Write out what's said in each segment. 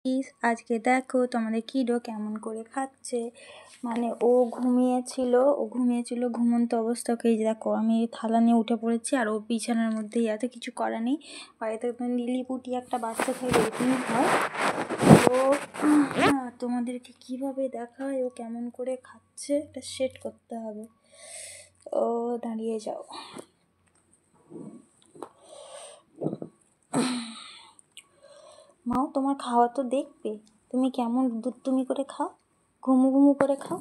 Cookies. আজকে দেখো তোমাদের কিডো কেমন করে খাচ্ছে। মানে ও ঘুমিয়েছিল ঘুমন্ত অবস্থাকে এই যে দেখো আমি থালা নিয়ে উঠে পড়েছি আর ও বিছানার মধ্যেই এত কিছু করা নেই। বাড়িতে লিলিপুটি একটা বাচ্চা থাকলে এরকমই হয়। তো তোমাদেরকে কিভাবে দেখায় ও কেমন করে খাচ্ছে এটা সেট করতে হবে। ও দাঁড়িয়ে যাও। মাও তোমার খাওয়া তো দেখবে, তুমি কেমন তুমি করে খাও, ঘুমু করে খাও।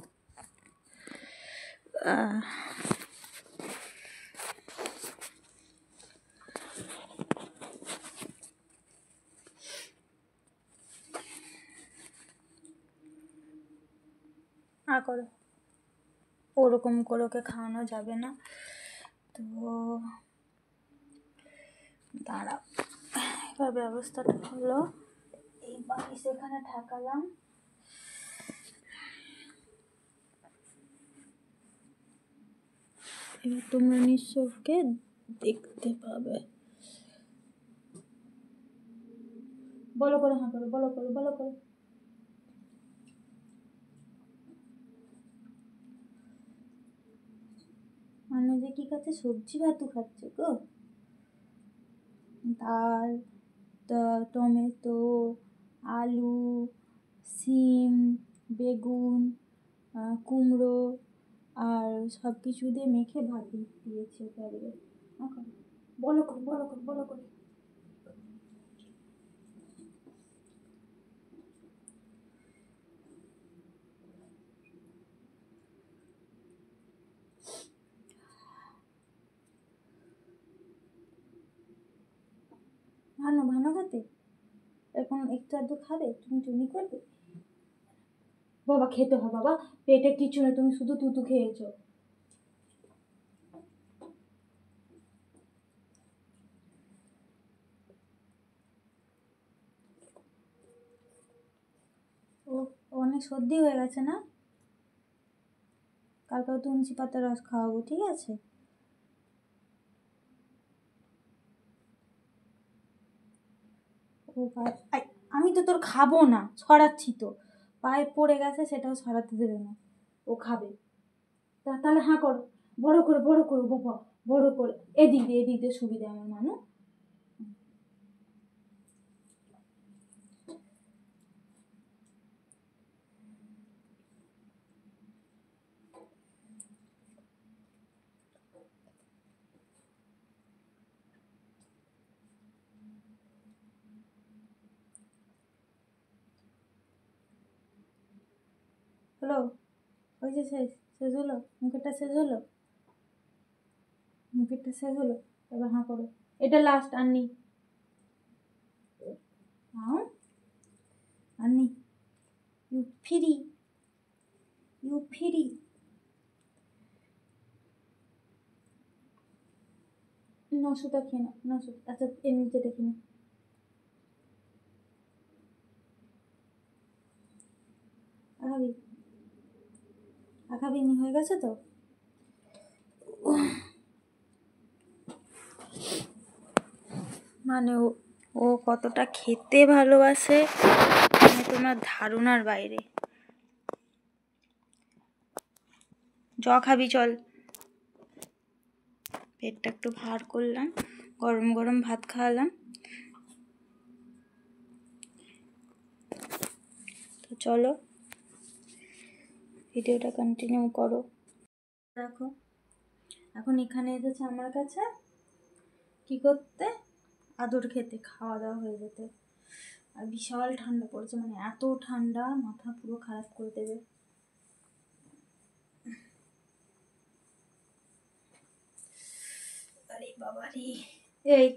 করো ওরকম করে ওকে খাওয়ানো যাবে না। তো দাঁড়াও, এবার ব্যবস্থাটা হলো এই বালিশ এখানে ঠেকালাম। এবার তোমরা নিঃস্বকে দেখতে পাবে। বলো করে হ্যাঁ করো, বলো করে। মানে যে কি খাচ্ছে, সবজি ভাতও খাচ্ছে গো। ডাল, টমেটো, আলু, সিম, বেগুন, কুমড়ো আর সব কিছু দিয়ে মেখে ভাত দিয়েছি ওকে। বলো করে। ভালো খেতে এখন একটু আধটু খাবে, তুমি করবে। বাবা খেতে হয় বাবা, পেটে কিছু না, তুমি শুধু তুতু খেয়েছো। ও অনেক সর্দি হয়ে গেছে না, কালকে তুলসী পাতার রস খাওয়াবো, ঠিক আছে? ও আমি তো তোর খাবো না, ছড়াচ্ছি তো, পায়ে পড়ে গেছে সেটাও ছড়াতে দেবে না, ও খাবে। তাহলে হ্যাঁ করো, বড় করে বাবা, বড় করে। এদিক দিয়ে সুবিধা আমার মানু। হ্যালো, ওই যে শেষ হলো, মুখেরটা শেষ হলো, এবার হ্যাঁ করো। এটা লাস্ট, আননি ইউ ফিরি নশোটা খেয়ে নাও, নশো। আচ্ছা এমনি যেটা খেয়ে আগাবি হয়ে গেছে তো। মানে ও কতটা খেতে ভালোবাসে মানে তোমার ধারণার বাইরে। খাবি চল। পেটটা একটু ভার করলাম, গরম ভাত খাওয়ালাম। তো চলো ভিডিওটা কন্টিনিউ করো। দেখো এখন এখানে এসেছে আমার কাছে কি করতে, আদর খেতে, খাওয়া দাওয়া হয়ে যেতে। আর বিশাল ঠান্ডা পড়েছে, মানে এত ঠান্ডা মাথা পুরো খারাপ করে দেবে। আরে বাবা রে, এই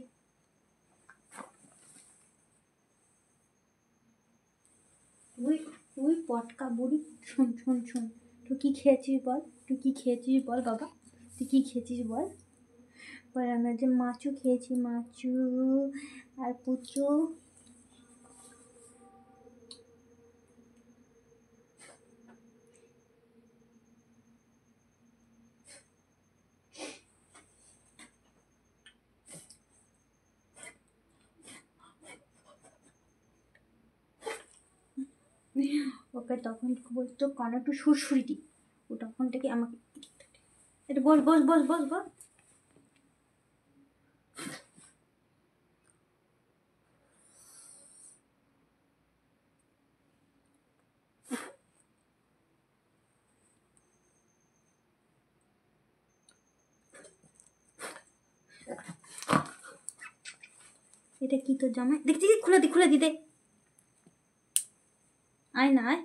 তুই পটকা বুড়ি, শুন তুই কি খেয়েছিস বল বাবা, তুই কি খেয়েছিস বল। আমরা যে মাছু খেয়েছি, মাছু আর পুচু। ওকে তখন বলতো কানে একটু সুরসুরি দি, ও তখন থেকে আমাকে একটু বস বস বস বস বস। এটা কি তোর জামাই? দেখছি খুলে দি খুলে দি দে। আয় না আয়,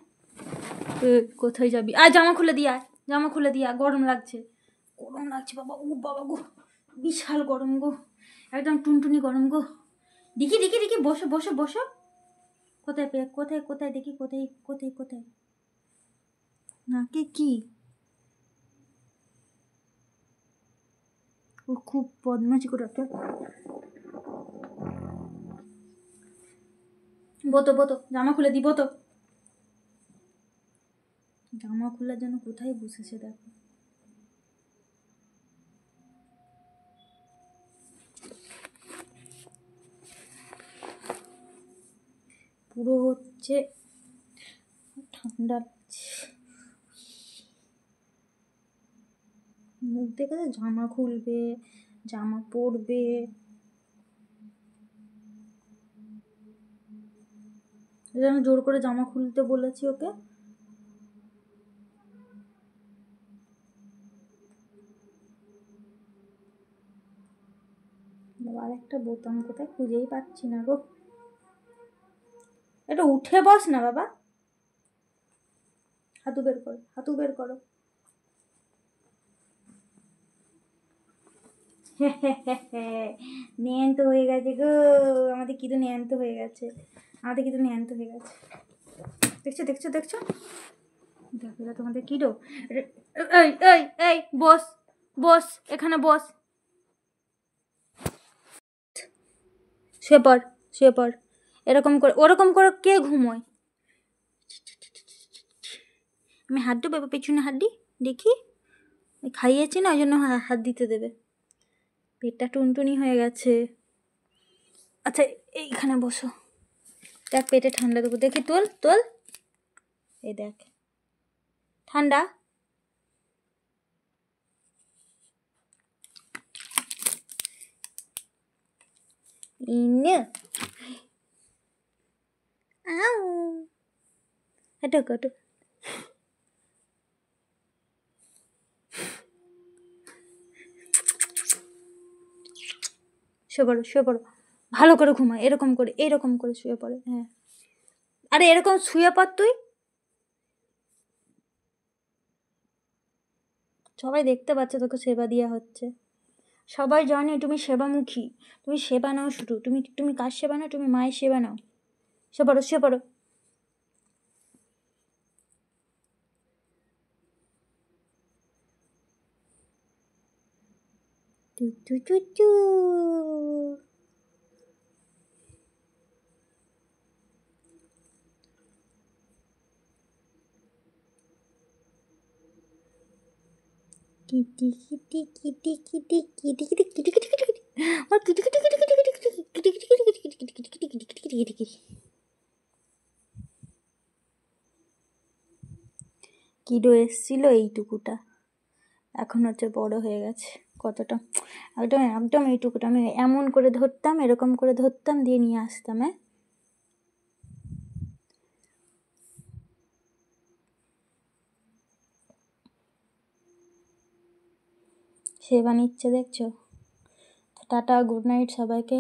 কোথায় যাবি? আয় জামা খুলে দি, আয় জামা খুলে দি, আয় গরম লাগছে, গরম লাগছে বাবা, ও বাবা গো বিশাল গরম গো, একদম টুনটুনি গরম গো। দেখি দেখি দেখি, বসো বসো বসো। কোথায় পেয়ে কোথায় কোথায় দেখি, কোথায় কোথায় কোথায়? নাকে কি? ও খুব বদমাশি করে একটা। বোতো বোতো, জামা খুলে দিব তো। জামা খোলার জন্য কোথায় বসেছে দেখো। পুরো হচ্ছে ঠান্ডা লাগছে, মুখ দেখে জামা খুলবে, জামা পরবে। যেন জোর করে জামা খুলতে বলেছি ওকে। আর একটা বোতাম কোথায় খুঁজেই পাচ্ছি না গো। এটা উঠে বস না বাবা, হাতু বের করো, হাতু বের করো। ন্যান্ত হয়ে গেছে গো, আমাদের কি তো ন্যান্ত হয়ে গেছে, আমাদের কি তো ন্যান্ত হয়ে গেছে। দেখছো দেখছো দেখছো, দেখো এটা তোমাদের কিডো। এই এই এই বস বস, এখানে বস, শুয়ে পড় শুয়ে পড়। এরকম করে ওরকম করে কে ঘুমোয়? আমি হাত দেবো পেছনে, হাত দিই দেখি, খাইয়েছি না ওই জন্য হাত দিতে দেবে। পেটটা টুনটুনি হয়ে গেছে। আচ্ছা এইখানে বসো, দেখ পেটে ঠান্ডা দেবো, দেখি তোল তোল, এই দেখ ঠান্ডা। ইনে আউ, হাঁটো হাঁটো। শুয়ে পড়ো শুয়ে পড়ো, ভালো করে ঘুমায়, এরকম করে এরকম করে শুয়ে পড়ে। হ্যাঁ আরে এরকম শুয়ে পড় তুই। সবাই দেখতে পাচ্ছে তোকে সেবা দেওয়া হচ্ছে, সবাই জানে তুমি সেবামুখী, তুমি সেবা নাও শুধু, তুমি তুমি কার সেবা নাও? তুমি মায়ের সেবা নাও। শুয়ে পড়ো শুয়ে পড়ো। টু টু টু টু। Kitty kitty kitty kitty kitty kitty kitty kitty kitty kitty, আর kitty kitty kitty kitty kitty kitty kitty kitty kitty kitty kitty kitty kitty kitty kitty kitty. Kiddo এসছিল এইটুকুটা, এখন হচ্ছে বড় হয়ে গেছে কতটা, একদম একদম এইটুকুটা আমি এমন করে ধরতাম, এরকম করে ধরতাম দিয়ে নিয়ে আসতাম। হ্যাঁ সেবা নিচ্ছে দেখছো। টাটা, গুড নাইট সবাইকে।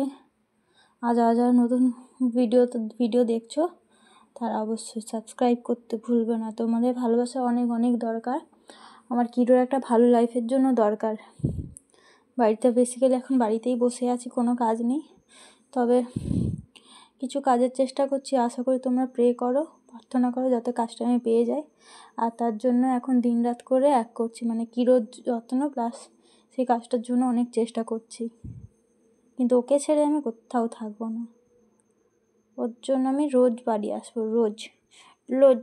আজ নতুন ভিডিও দেখছো তারা অবশ্যই সাবস্ক্রাইব করতে ভুলবে না, তোমাদের ভালোবাসা অনেক অনেক দরকার, আমার কিডোর একটা ভালো লাইফের জন্য দরকার। বাড়িতে বেসিক্যালি এখন বাড়িতেই বসে আছি, কোনো কাজ নেই, তবে কিছু কাজের চেষ্টা করছি, আশা করি তোমরা প্রে করো, প্রার্থনা করো যাতে কাজটা আমি পেয়ে যাই। আর তার জন্য এখন দিনরাত করে এক করছি, মানে কিডোর যত্ন প্লাস সেই কাজটার জন্য অনেক চেষ্টা করছি, কিন্তু ওকে ছেড়ে আমি কোথাও থাকবো না, ওর জন্য আমি রোজ বাড়ি আসবো, রোজ রোজ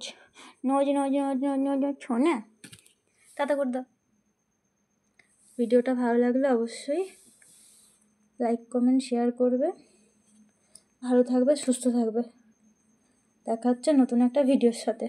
নজ নজ নজ নজ নজ ছোনা। তাতে করে দাও। ভিডিওটা ভালো লাগলে অবশ্যই লাইক কমেন্ট শেয়ার করবে, ভালো থাকবে সুস্থ থাকবে। দেখা হচ্ছে নতুন একটা ভিডিওর সাথে।